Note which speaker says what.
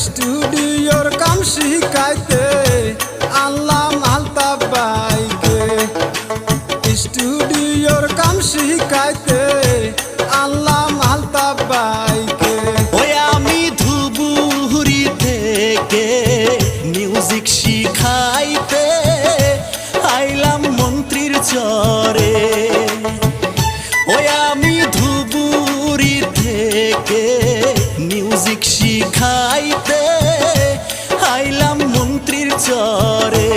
Speaker 1: স্টুডিওর কাম শিখাইতে আনলাম আলতাফ ভাইকে। স্টুডিওর কাম শিখাইতে আনলাম আলতাফ ভাইকে।
Speaker 2: ওই আমি ধুবুরি থেকে মিউজিক শিখাইতে আইলাম মন্ত্রীর চরে। ওই আমি ধুবুরি থেকে মিউজিক শিখাইতে আইলাম মন্ত্রীর চরে।